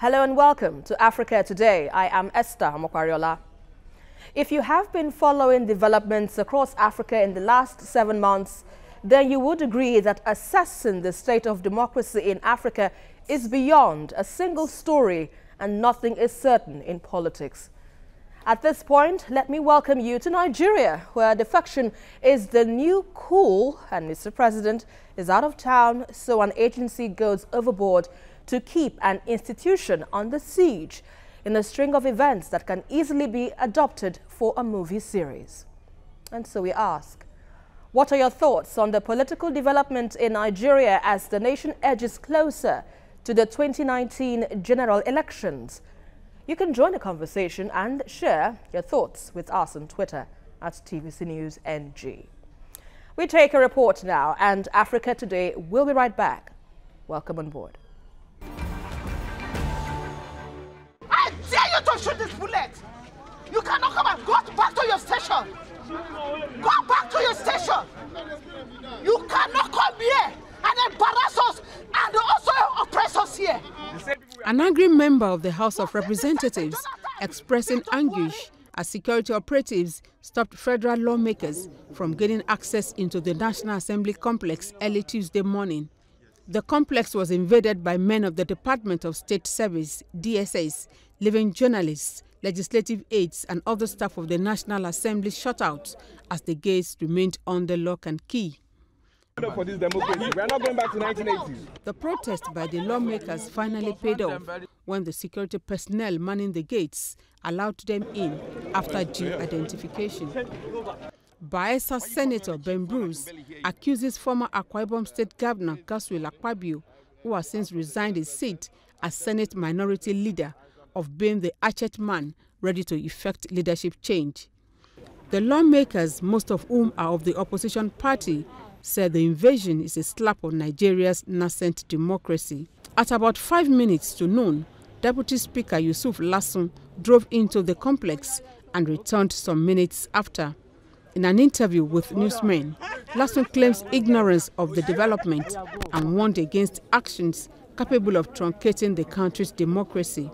Hello and welcome to Africa Today. I am Esther Mokwariola. If you have been following developments across Africa in the last 7 months, then you would agree that assessing the state of democracy in Africa is beyond a single story and nothing is certain in politics. At this point, let me welcome you to Nigeria, where defection is the new cool and Mr. President is out of town, so an agency goes overboard to keep an institution under siege in a string of events that can easily be adopted for a movie series. And so we ask, what are your thoughts on the political development in Nigeria as the nation edges closer to the 2019 general elections? You can join the conversation and share your thoughts with us on Twitter at TVC News NG. We take a report now, and Africa Today will be right back. Welcome on board. I dare you to shoot this bullet! You cannot come and go back to your station! Go back to your station! You cannot come here and embarrass us and also oppress us here! An angry member of the House of Representatives expressing anguish as security operatives stopped federal lawmakers from gaining access into the National Assembly complex early Tuesday morning. The complex was invaded by men of the Department of State Service, DSS, leaving journalists, legislative aides and other staff of the National Assembly shut out as the gates remained under lock and key. For this democracy, we are not going back to 1980s. The protest by the lawmakers finally paid off when the security personnel manning the gates allowed them in after due identification. Bayelsa Senator Ben Bruce accuses former Akwa Ibom State Governor Godswill Akpabio, who has since resigned his seat as Senate Minority Leader, of being the hatchet man ready to effect leadership change. The lawmakers, most of whom are of the opposition party, said the invasion is a slap on Nigeria's nascent democracy. At about 5 minutes to noon, Deputy Speaker Yusuf Lassun drove into the complex and returned some minutes after. In an interview with newsmen, Lassun claims ignorance of the development and warned against actions capable of truncating the country's democracy.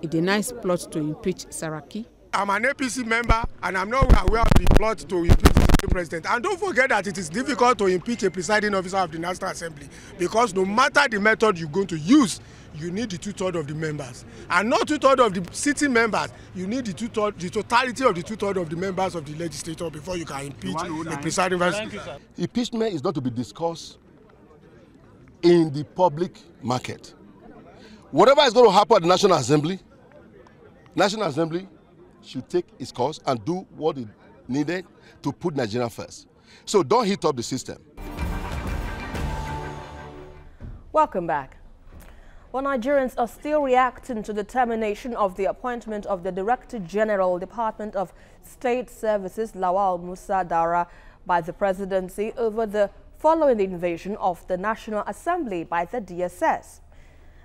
He denies plot to impeach Saraki. I'm an APC member and I'm not aware of the plot to impeach the president. And don't forget that it is difficult to impeach a presiding officer of the National Assembly because no matter the method you're going to use, you need the 2/3 of the members. And not 2/3 of the sitting members, you need the totality of the 2/3 of the members of the legislature before you can impeach a presiding officer. Impeachment is not to be discussed in the public market. Whatever is going to happen at the National Assembly should take its course and do what is needed to put Nigeria first. So don't hit up the system. Welcome back. Well, Nigerians are still reacting to the termination of the appointment of the Director General, Department of State Services, Lawal Musa Dara, by the presidency following the invasion of the National Assembly by the DSS.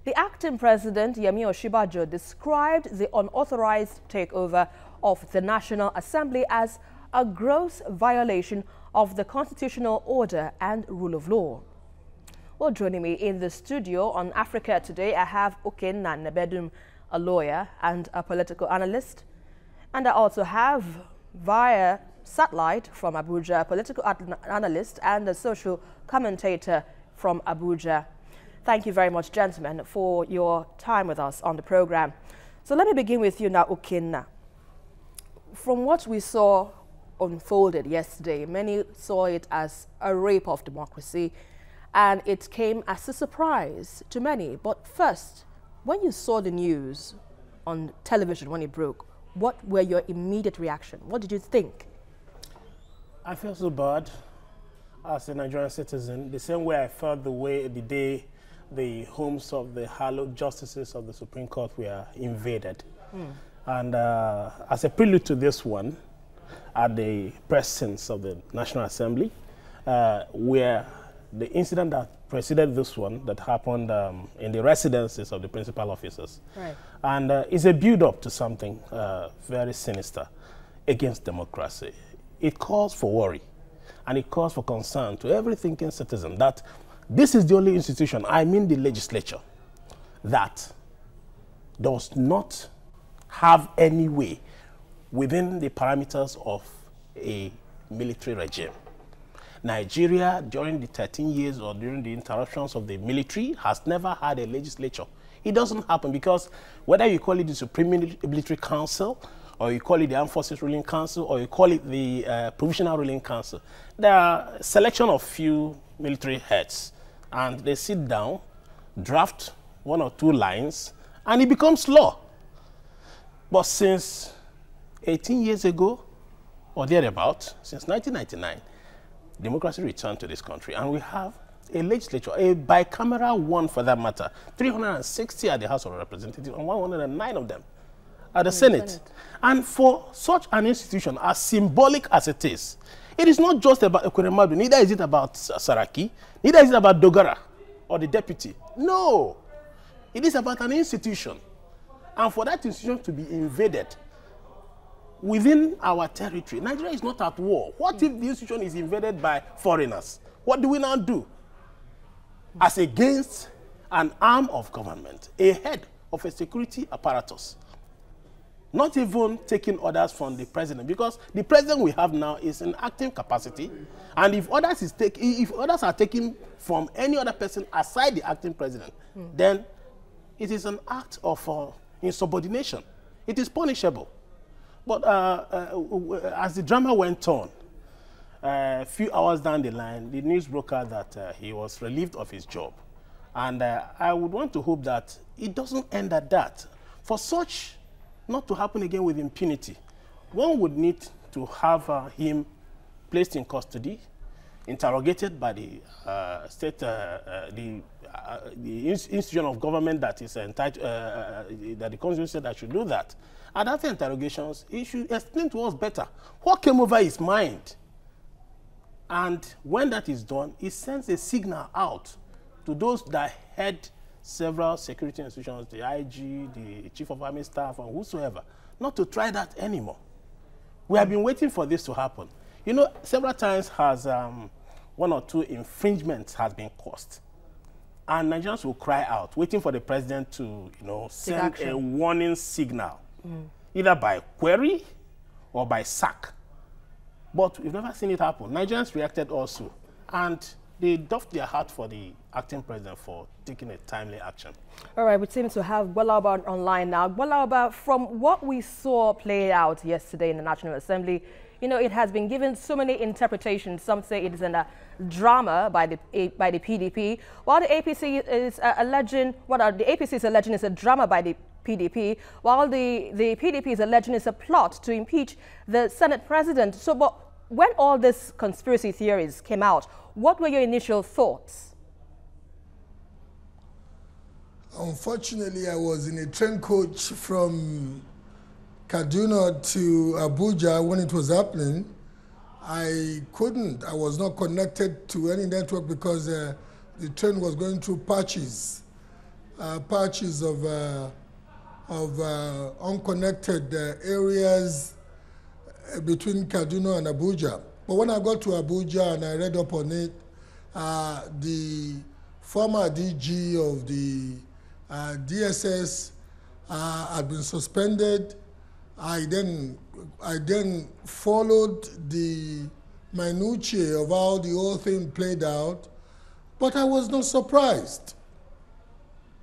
The acting president, Yemi Osinbajo, described the unauthorized takeover of the National Assembly as a gross violation of the constitutional order and rule of law. Well, joining me in the studio on Africa Today, I have Okenna Nebedum, a lawyer and a political analyst. And I also have, via satellite from Abuja, a political analyst and a social commentator from Abuja. Thank you very much, gentlemen, for your time with us on the program. So let me begin with you now, Okenna. From what we saw unfolded yesterday, many saw it as a rape of democracy, and it came as a surprise to many. But first, when you saw the news on television, when it broke, what were your immediate reaction? What did you think? I felt so bad as a Nigerian citizen, the same way I felt the day the homes of the hallowed justices of the Supreme Court were invaded. And as a prelude to this one, at the presence of the National Assembly, where the incident that preceded this one that happened in the residences of the principal officers. Right. And it's a build-up to something very sinister against democracy. It calls for worry, and it calls for concern to every thinking citizen that this is the only institution, I mean the legislature, that does not have any way within the parameters of a military regime. Nigeria, during the 13 years or during the interruptions of the military, has never had a legislature. It doesn't happen because whether you call it the Supreme Military Council, or you call it the Armed Forces Ruling Council, or you call it the Provisional Ruling Council, there are a selection of few military heads, and they sit down, draft 1 or 2 lines, and it becomes law. But since 18 years ago, or thereabout, since 1999, democracy returned to this country, and we have a legislature, a bicameral one for that matter, 360 at the House of Representatives and 109 of them at the Senate. And for such an institution, as symbolic as it is not just about Ekweremadu, neither is it about Saraki, neither is it about Dogara or the deputy. No, it is about an institution. And for that institution to be invaded within our territory, Nigeria is not at war. What if the institution is invaded by foreigners? What do we now do? As against an arm of government, a head of a security apparatus, not even taking orders from the president, because the president we have now is in active capacity, and if orders are taken from any other person aside the acting president, then it is an act of insubordination. It is punishable. But as the drama went on, a few hours down the line, the news broke out that he was relieved of his job. And I would want to hope that it doesn't end at that. For such not to happen again with impunity, one would need to have him placed in custody, interrogated by the the institution of government that is entitled, that the Constitution said that should do that. And after interrogations, he should explain to us better what came over his mind. And when that is done, it sends a signal out to those that head several security institutions, the IG, the Chief of Army Staff, and whosoever, not to try that anymore. We have been waiting for this to happen. You know, several times has 1 or 2 infringements has been caused. And Nigerians will cry out, waiting for the president to, you know, send a warning signal, either by query or by sack. But we've never seen it happen. Nigerians reacted also, and they doffed their hat for the acting president for taking a timely action. All right, we seem to have Gwalaba online now. Gwalaba, from what we saw play out yesterday in the National Assembly, you know, it has been given so many interpretations. Some say it is a drama by the PDP, while the APC is alleging, the APC is alleging is a drama by the PDP, while the PDP is alleging it's a plot to impeach the Senate president. So, but when all these conspiracy theories came out, what were your initial thoughts? Unfortunately, I was in a train coach from Kaduna to Abuja when it was happening. I was not connected to any network because the train was going through patches of unconnected areas between Kaduna and Abuja. But when I got to Abuja and I read up on it, the former DG of the DSS had been suspended. I then followed the minutiae of how the whole thing played out, but I was not surprised.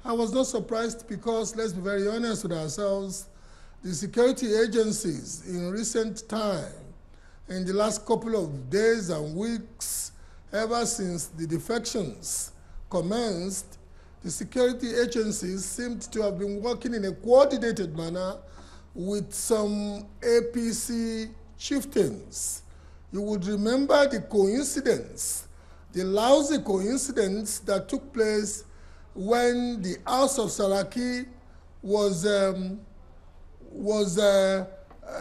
I was not surprised because, let's be very honest with ourselves, the security agencies in recent time, in the last couple of days and weeks, ever since the defections commenced, the security agencies seemed to have been working in a coordinated manner with some APC chieftains. You would remember the coincidence, the lousy coincidence that took place when the House of Saraki was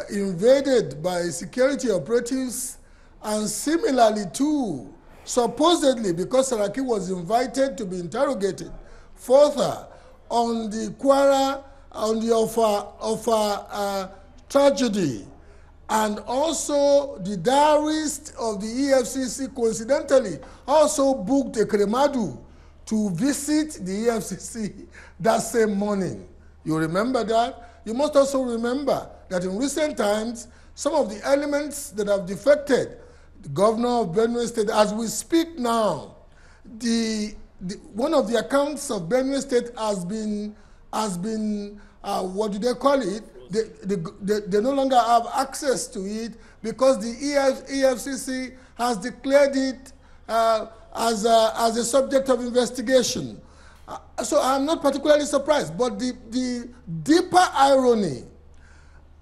invaded by security operatives, and similarly too, supposedly because Saraki was invited to be interrogated further on the Kwara, on the Ofa tragedy, and also the diarist of the EFCC coincidentally also booked a Kremadu to visit the EFCC that same morning. You remember that? You must also remember that in recent times, some of the elements that have defected, the governor of Benue State, as we speak now, one of the accounts of Benue State has been what do they call it? They no longer have access to it because the EFCC has declared it as a subject of investigation. So I'm not particularly surprised, but the deeper irony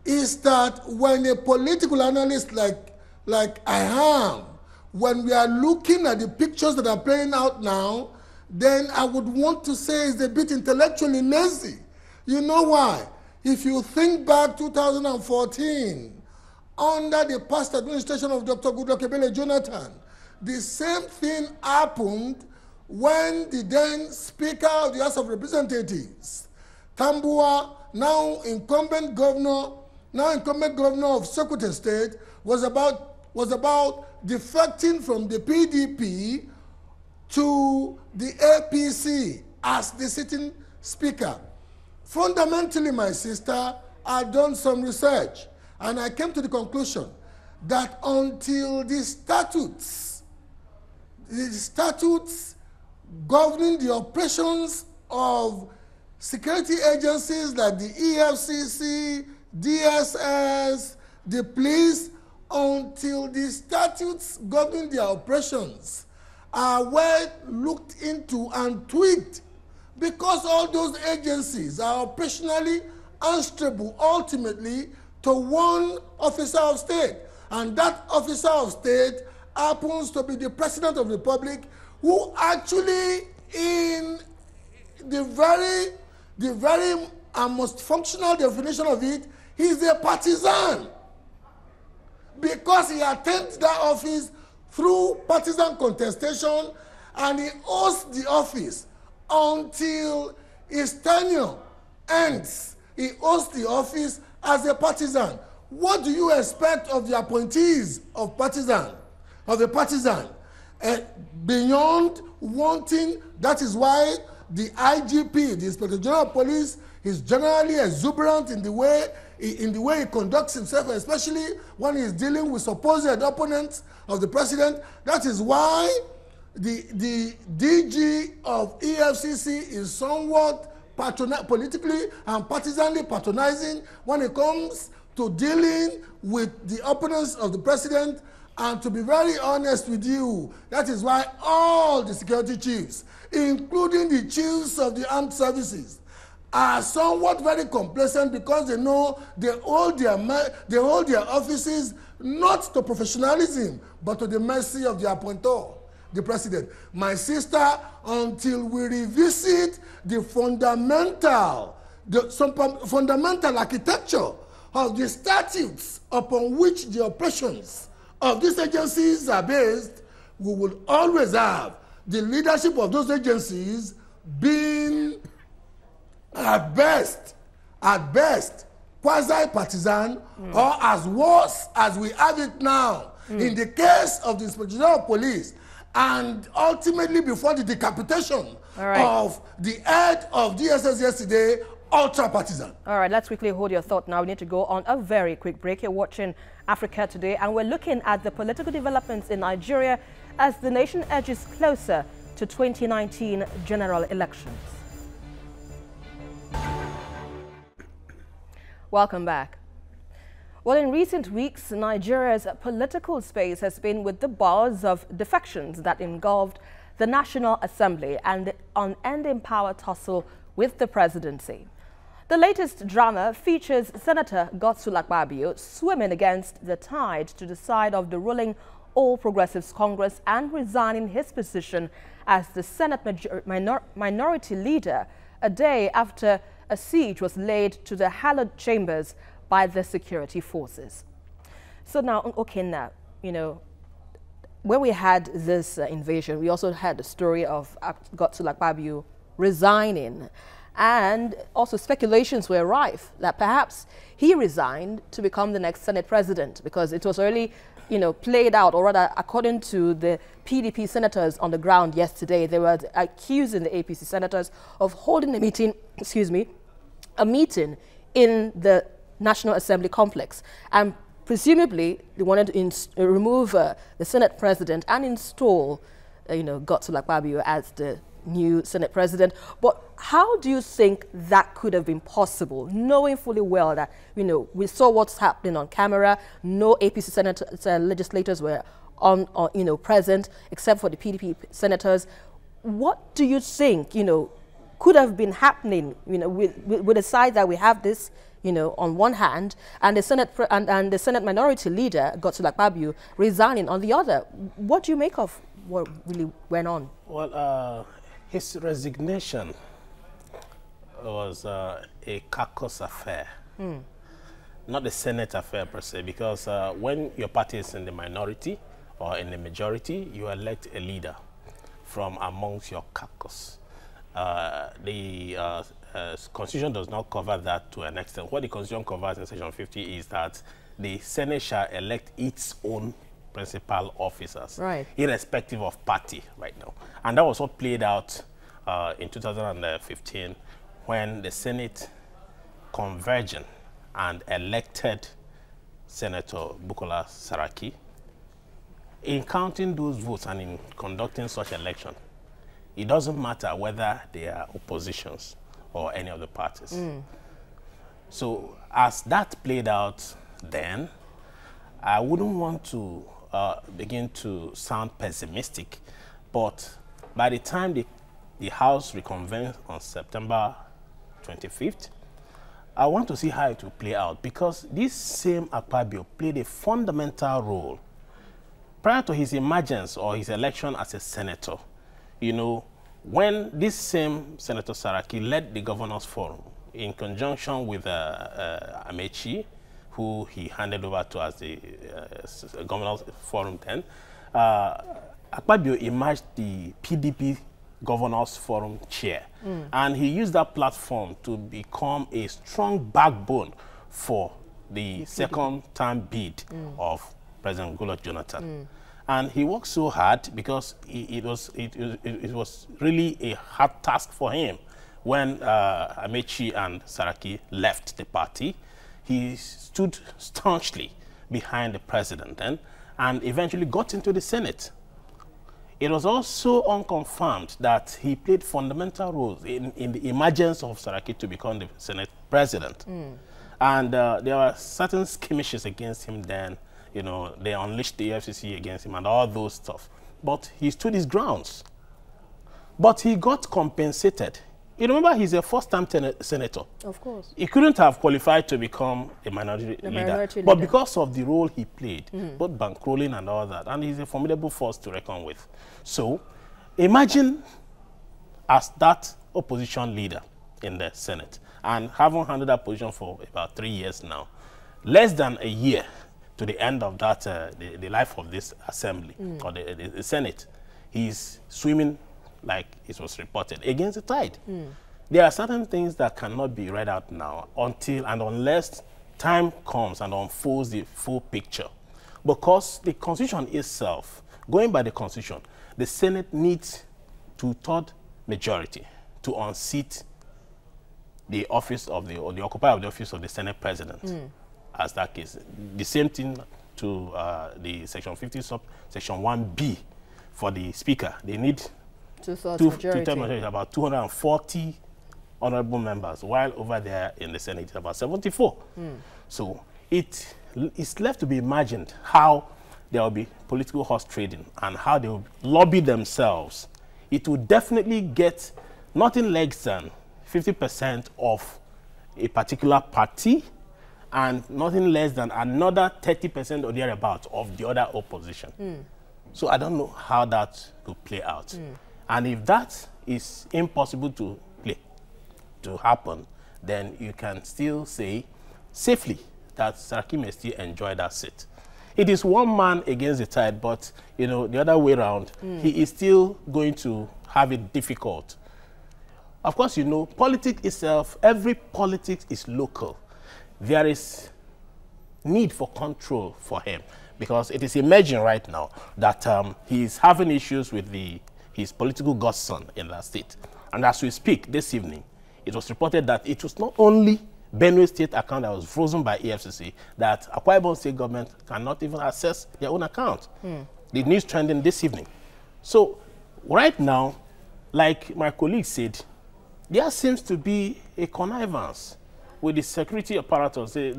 is that when a political analyst like I am, when we are looking at the pictures that are playing out now, then I would want to say it's a bit intellectually lazy. You know why? If you think back 2014, under the past administration of Dr. Goodluck Ebele Jonathan, the same thing happened when the then Speaker of the House of Representatives, Tambua, now incumbent governor of Sokoto State, was about defecting from the PDP to the APC as the sitting speaker. Fundamentally, my sister, I've done some research, and I came to the conclusion that until the statutes governing the operations of security agencies like the EFCC, DSS, the police, until the statutes governing their operations are well looked into and tweaked, because all those agencies are operationally unstable ultimately to one officer of state, and that officer of state happens to be the President of the Republic, who actually, in the very most functional definition of it, he's a partisan, because he attained that office through partisan contestation, and he holds the office until his tenure ends. He holds the office as a partisan. What do you expect of the appointees of the partisan? Beyond wanting, that is why the IGP, the Inspector General of Police, is generally exuberant in the way he conducts himself, especially when he's dealing with supposed opponents of the president. That is why the DG of EFCC is somewhat politically and partisanly patronizing when it comes to dealing with the opponents of the president. And to be very honest with you, that is why all the security chiefs, including the chiefs of the armed services, are somewhat very complacent, because they know they hold their offices not to professionalism, but to the mercy of the appointer, the president. My sister, until we revisit the fundamental architecture of the statutes upon which the operations of these agencies are based, we will always have the leadership of those agencies being at best quasi-partisan, or as worse as we have it now in the case of the Inspector General of Police, and ultimately before the decapitation of the head of DSS yesterday, ultra-partisan. All right, let's quickly hold your thought now. We need to go on a very quick break. You're watching Africa Today, and we're looking at the political developments in Nigeria as the nation edges closer to 2019 general elections. Welcome back. Well, in recent weeks, Nigeria's political space has been with the buzz of defections that engulfed the National Assembly and the unending power tussle with the presidency. The latest drama features Senator Godswill Akpabio swimming against the tide to the side of the ruling All Progressives Congress and resigning his position as the Senate minority leader a day after a siege was laid to the hallowed chambers by the security forces. So now, okay, now, you know, when we had this invasion, we also had the story of Godswill Akpabio resigning. And also speculations were rife that perhaps he resigned to become the next Senate president, because it was early, you know, played out, or rather, according to the PDP senators on the ground yesterday, they were accusing the APC senators of holding a meeting, excuse me, a meeting in the National Assembly complex, and presumably they wanted to remove the Senate president and install, Godswill Akpabio as the new Senate president. But how do you think that could have been possible, knowing fully well that, we saw what's happening on camera, no APC legislators were present, except for the PDP senators. What do you think, could have been happening, with the side that we have this, on one hand, and the Senate minority leader, Godswill Akpabio, resigning on the other? What do you make of what really went on? Well, his resignation was a caucus affair, not a Senate affair per se, because when your party is in the minority or in the majority, you elect a leader from amongst your caucus. The Constitution does not cover that to an extent. What the Constitution covers in Section 50 is that the Senate shall elect its own principal officers, irrespective of party right now. And that was what played out in 2015 when the Senate converged and elected Senator Bukola Saraki. In counting those votes and in conducting such election, it doesn't matter whether they are oppositions or any of the parties. So as that played out then, I wouldn't want to begin to sound pessimistic, but by the time the House reconvened on September 25th, I want to see how it will play out, because this same Akpabio played a fundamental role prior to his emergence or his election as a senator. When this same Senator Saraki led the Governors Forum in conjunction with Amechi, who he handed over to as the Governors Forum then, Akpabio emerged the PDP Governors Forum chair. And he used that platform to become a strong backbone for the second term bid of President Goodluck Jonathan. And he worked so hard because it was really a hard task for him when Amechi and Saraki left the party. He stood staunchly behind the president then and eventually got into the Senate. It was also unconfirmed that he played fundamental roles in the emergence of Saraki to become the Senate president. And there were certain skirmishes against him then. They unleashed the FCC against him and all those stuff. But he stood his grounds. But he got compensated. You remember, he's a first-time senator. Of course. He couldn't have qualified to become a minority leader. But because of the role he played, both bankrolling and all that, and he's a formidable force to reckon with. So, imagine as that opposition leader in the Senate, and having handled that position for about 3 years now, less than a year to the end of that, the life of this assembly, or the Senate, he's swimming, like it was reported, against the tide. There are certain things that cannot be read out now until and unless time comes and unfolds the full picture. Because the Constitution itself, going by the Constitution, the Senate needs 2/3 majority to unseat the office of the occupier of the office of the Senate President. As that case, the same thing to the Section 50 Section 1B for the Speaker. They need 2/3 majority, about 240 honorable members, while over there in the Senate it's about 74. So it is left to be imagined how there will be political horse trading and how they will lobby themselves. It will definitely get nothing less than 50% of a particular party and nothing less than another 30% or thereabout of the other opposition. So I don't know how that could play out. And if that is impossible to happen, then you can still say safely that Saraki may still enjoy that seat. It is one man against the tide, but the other way around, he is still going to have it difficult. Of course, politics itself, every politics is local. There is need for control for him because it is emerging right now that he is having issues with his political godson in that state. And as we speak this evening, it was reported that it was not only Benue State account that was frozen by EFCC, that Akwa Ibom State government cannot even access their own account. The news trending this evening. So right now, like my colleague said, there seems to be a connivance with the security apparatus, the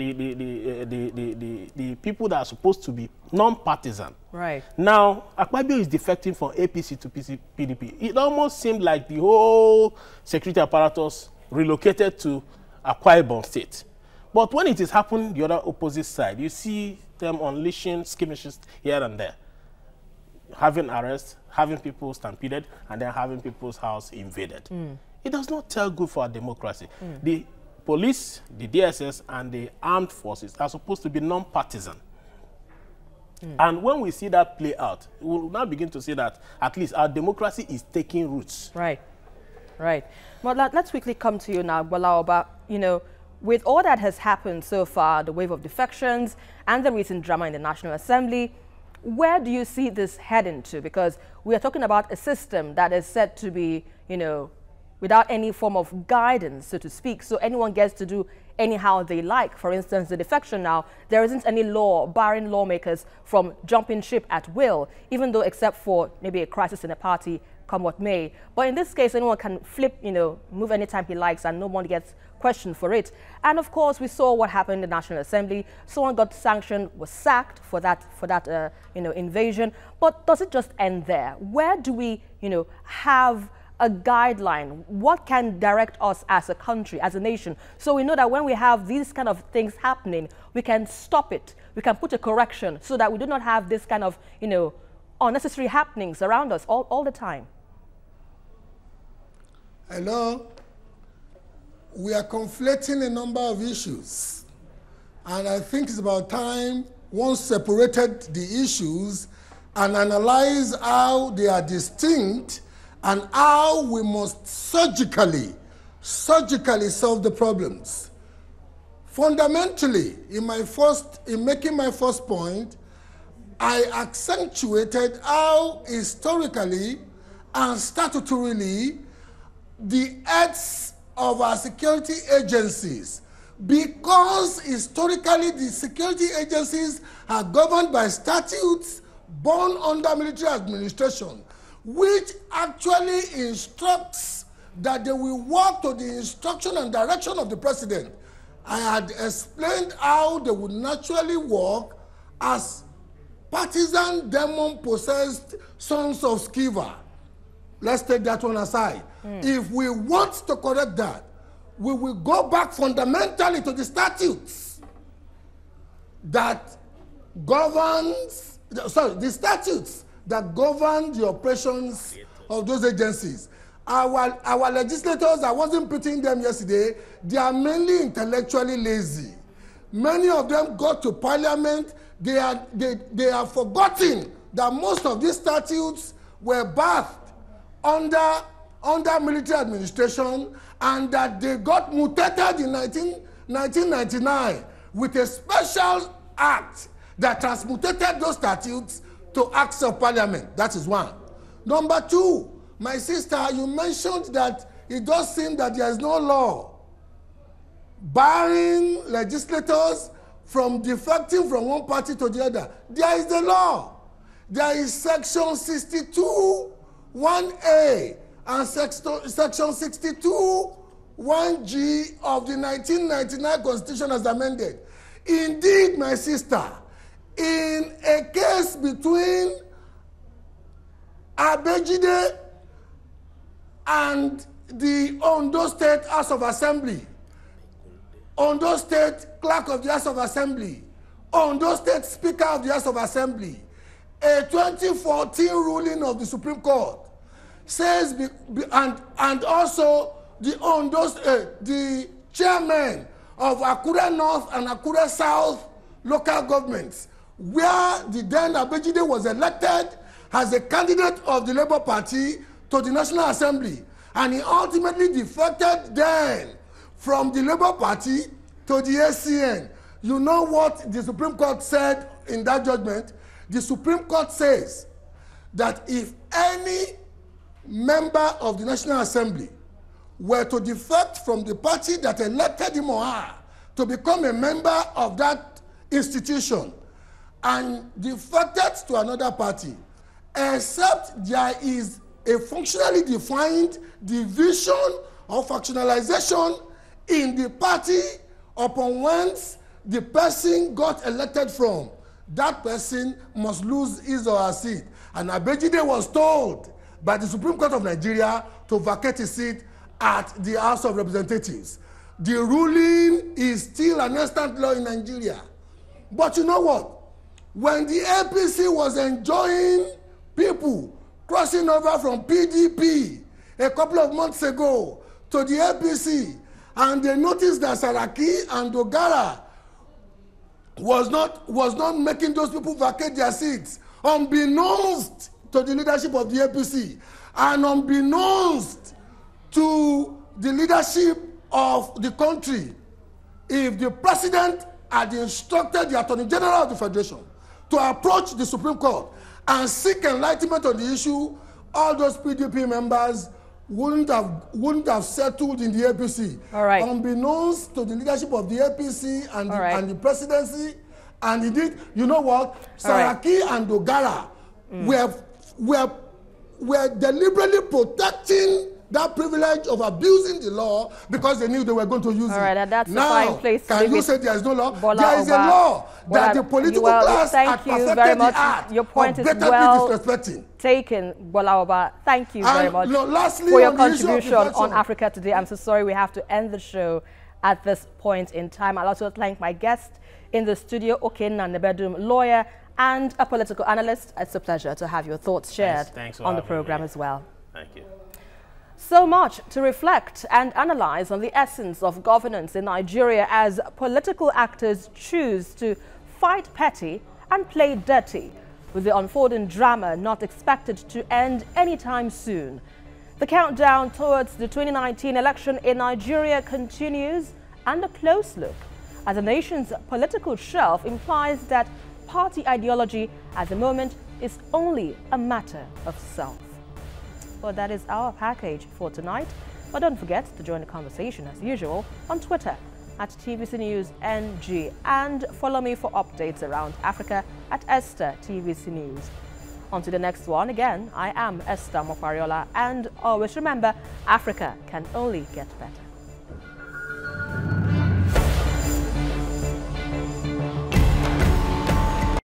people that are supposed to be non-partisan. Right. Now, Akwa Ibom is defecting from APC to PDP. It almost seemed like the whole security apparatus relocated to Akwa Ibom State. But when it is happening the other opposite side, you see them unleashing skirmishes here and there, having arrests, having people stampeded, and then having people's house invaded. It does not tell good for our democracy. The police, the DSS, and the armed forces are supposed to be non-partisan. And when we see that play out, we will now begin to see that at least our democracy is taking roots. Right, right. Well, let's quickly come to you now, Gbolaoba. You know, with all that has happened so far, the wave of defections and the recent drama in the National Assembly, where do you see this heading to? Because we are talking about a system that is said to be, you know, without any form of guidance, so to speak. So anyone gets to do anyhow they like. For instance, the defection now, there isn't any law barring lawmakers from jumping ship at will, even though except for maybe a crisis in a party, come what may. But in this case, anyone can flip, you know, move anytime he likes and no one gets questioned for it. And of course, we saw what happened in the National Assembly. Someone got sanctioned, was sacked for that you know, invasion. But does it just end there? Where do we, you know, have a guideline? What can direct us as a country, as a nation? So we know that when we have these kind of things happening, we can stop it. We can put a correction so that we do not have this kind of, you know, unnecessary happenings around us all the time. Hello? We are conflating a number of issues. And I think it's about time one separated the issues and analyze how they are distinct and how we must surgically solve the problems. Fundamentally, in making my first point, I accentuated how historically and statutorily the heads of our security agencies, because historically the security agencies are governed by statutes born under military administration, which actually instructs that they will work to the instruction and direction of the president. I had explained how they would naturally work as partisan, demon-possessed sons of Sceva. Let's take that one aside. If we want to correct that, we will go back fundamentally to the statutes that governs, the statutes that govern the operations of those agencies. Our legislators, I wasn't pitying them yesterday, they are mainly intellectually lazy. Many of them got to parliament, they have forgotten that most of these statutes were birthed under military administration, and that they got mutated in 1999 with a special act that transmutated those statutes to acts of parliament. That is one. Number two, my sister, you mentioned that it does seem that there is no law barring legislators from defecting from one party to the other. There is the law. There is section 62 1A and section 62 1G of the 1999 Constitution as amended. Indeed, my sister, in a case between Abejide and the Ondo State House of Assembly, Ondo State Clerk of the House of Assembly, Ondo State Speaker of the House of Assembly, a 2014 ruling of the Supreme Court says, and also the chairman of Akure North and Akure South local governments, where the then Abejide was elected as a candidate of the Labour Party to the National Assembly, and he ultimately defected then from the Labour Party to the ACN. You know what the Supreme Court said in that judgment? The Supreme Court says that if any member of the National Assembly were to defect from the party that elected him or her to become a member of that institution and defected to another party, except there is a functionally defined division or factionalization in the party upon whence the person got elected from, that person must lose his or her seat. And Abejide was told by the Supreme Court of Nigeria to vacate his seat at the House of Representatives. The ruling is still an instant law in Nigeria. But you know what? When the APC was enjoying people crossing over from PDP a couple of months ago to the APC, and they noticed that Saraki and Dogara was not making those people vacate their seats, unbeknownst to the leadership of the APC and unbeknownst to the leadership of the country. If the president had instructed the Attorney General of the Federation to approach the Supreme Court and seek enlightenment on the issue, all those PDP members wouldn't have settled in the APC. All right. Unbeknownst to the leadership of the APC and the presidency, and indeed, you know what? Saraki and Dogara were deliberately protecting that privilege of abusing the law because they knew they were going to use it. All right, and that's now, a fine place to can you say there is no law? There is a law that the political class had perfected the art your point of is well disrespecting. Taken, Bola Oba. Thank you very much for your contribution on Africa Today. I'm so sorry we have to end the show at this point in time. I'll also thank my guest in the studio, Okenna Nebedum, lawyer and a political analyst. It's a pleasure to have your thoughts shared on the program as well. Thank you. So much to reflect and analyze on the essence of governance in Nigeria as political actors choose to fight petty and play dirty, with the unfolding drama not expected to end anytime soon. The countdown towards the 2019 election in Nigeria continues, and a close look at the nation's political shelf implies that party ideology at the moment is only a matter of self. Well, that is our package for tonight. But don't forget to join the conversation as usual on Twitter at TVC News NG, and follow me for updates around Africa at Esther TVC News. On to the next one. Again, I am Esther Mopariola, and always remember, Africa can only get better.